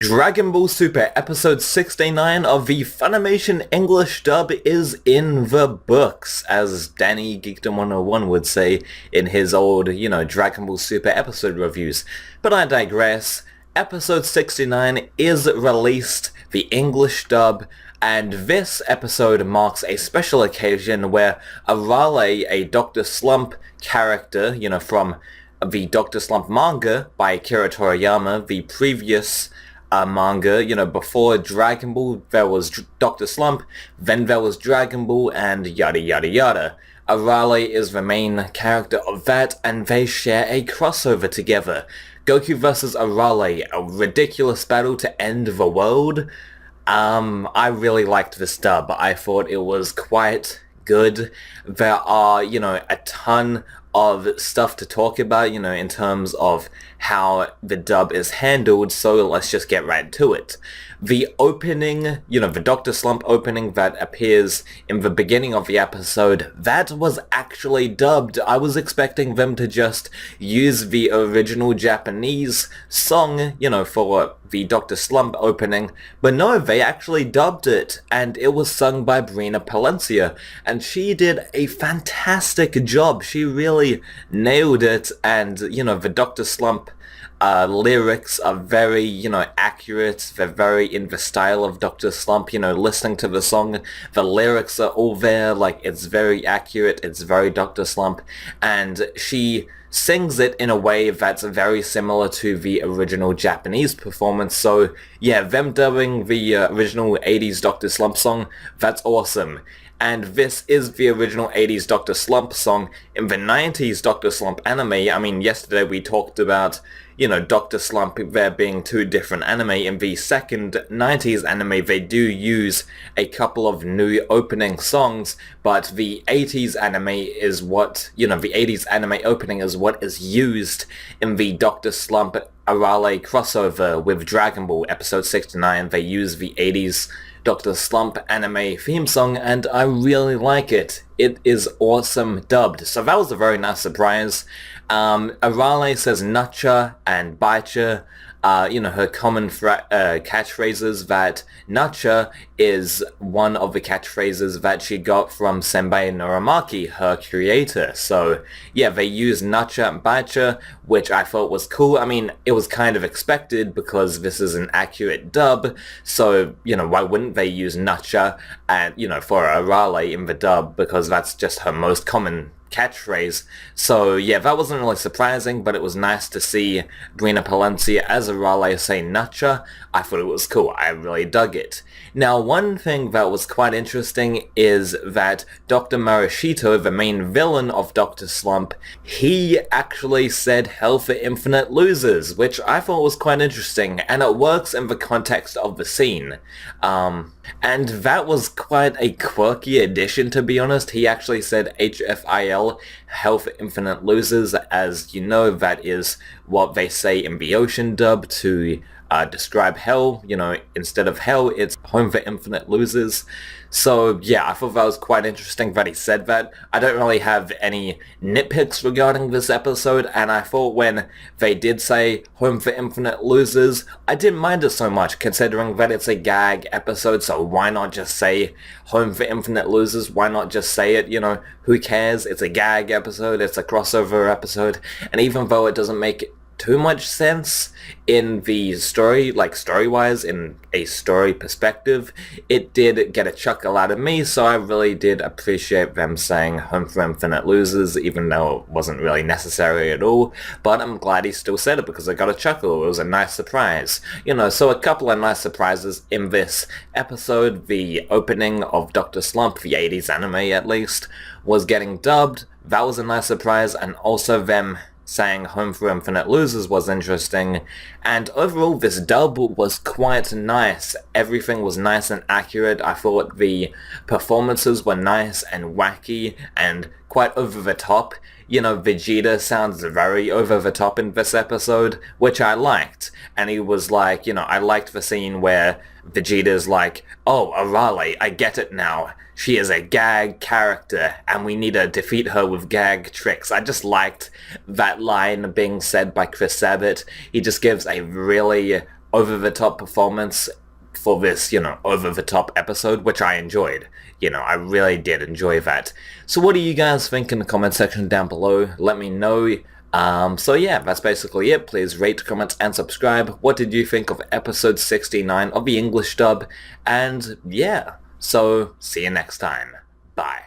Dragon Ball Super episode 69 of the Funimation English dub is in the books, as Danny Geekdom 101 would say in his old, Dragon Ball Super episode reviews. But I digress. Episode 69 is released, the English dub, and this episode marks a special occasion where ARALE, a Dr. Slump character, from the Dr. Slump manga by Akira Toriyama, the previous manga, before Dragon Ball, there was Dr. Slump, then there was Dragon Ball, and yada yada yada. ARALE is the main character of that, and they share a crossover together. Goku vs. ARALE, a ridiculous battle to end the world. I really liked this dub. I thought it was quite good. There are, a ton of stuff to talk about, in terms of how the dub is handled, so let's just get right to it. The opening, the Dr. Slump opening that appears in the beginning of the episode, that was actually dubbed. I was expecting them to just use the original Japanese song, for the Dr. Slump opening, but no, they actually dubbed it, and it was sung by Brina Palencia, and she did a fantastic job. She really nailed it, and, the Dr. Slump lyrics are very, accurate. They're very in the style of Dr. Slump, listening to the song, the lyrics are all there, like, it's very accurate, it's very Dr. Slump, and she sings it in a way that's very similar to the original Japanese performance. So yeah, them dubbing the original 80s Dr. Slump song, that's awesome. And this is the original 80s Dr. Slump song in the 90s Dr. Slump anime. I mean, yesterday we talked about, Dr. Slump, there being two different anime. In the second 90s anime, they do use a couple of new opening songs, but the 80s anime is what, the 80s anime opening is what is used in the Dr. Slump ARALE crossover with Dragon Ball episode 69. They use the 80s Dr. Slump anime theme song, and I really like it. It is awesome dubbed. So that was a very nice surprise. ARALE says Nacha and Baicha, her common catchphrases, that Nacha is one of the catchphrases that she got from Senbei Norimaki, her creator. So yeah, they use Nacha and Baicha, which I thought was cool. I mean, it was kind of expected because this is an accurate dub, so, why wouldn't they use Nacha and, for ARALE in the dub, because that's just her most common catchphrase. So yeah, that wasn't really surprising, but it was nice to see Brina Palencia as ARALE say Nacha. I thought it was cool. I really dug it. Now, one thing that was quite interesting is that Dr. Marishito, the main villain of Dr. Slump, he actually said Hell for Infinite Losers, which I thought was quite interesting, and it works in the context of the scene. And that was quite a quirky addition, to be honest. He actually said HFIL, Hell for Infinite Losers, as you know, that is what they say in the Ocean dub to describe hell. Instead of hell, it's Home for Infinite Losers. So yeah, I thought that was quite interesting that he said that. I don't really have any nitpicks regarding this episode, and I thought when they did say Home for Infinite Losers, I didn't mind it so much, considering that it's a gag episode, so why not just say Home for Infinite Losers? Why not just say it? Who cares? It's a gag episode, it's a crossover episode, and even though it doesn't make too much sense in the story, like story-wise, in a story perspective, it did get a chuckle out of me, so I really did appreciate them saying Home for Infinite Losers, even though it wasn't really necessary at all, but I'm glad he still said it because I got a chuckle. It was a nice surprise. So a couple of nice surprises in this episode. The opening of Dr. Slump, the 80s anime at least, was getting dubbed. That was a nice surprise, and also them saying Home for Infinite Losers was interesting, and overall this dub was quite nice. Everything was nice and accurate. I thought the performances were nice and wacky and quite over the top. Vegeta sounds very over the top in this episode, which I liked. And he was like, I liked the scene where Vegeta's like, oh, ARALE, I get it now. She is a gag character, and we need to defeat her with gag tricks. I just liked that line being said by Chris Sabat. He just gives a really over-the-top performance for this, over-the-top episode, which I enjoyed. I really did enjoy that. So what do you guys think in the comment section down below? Let me know. So yeah, that's basically it. Please rate, comment, and subscribe. What did you think of episode 69 of the English dub? And yeah, so see you next time. Bye.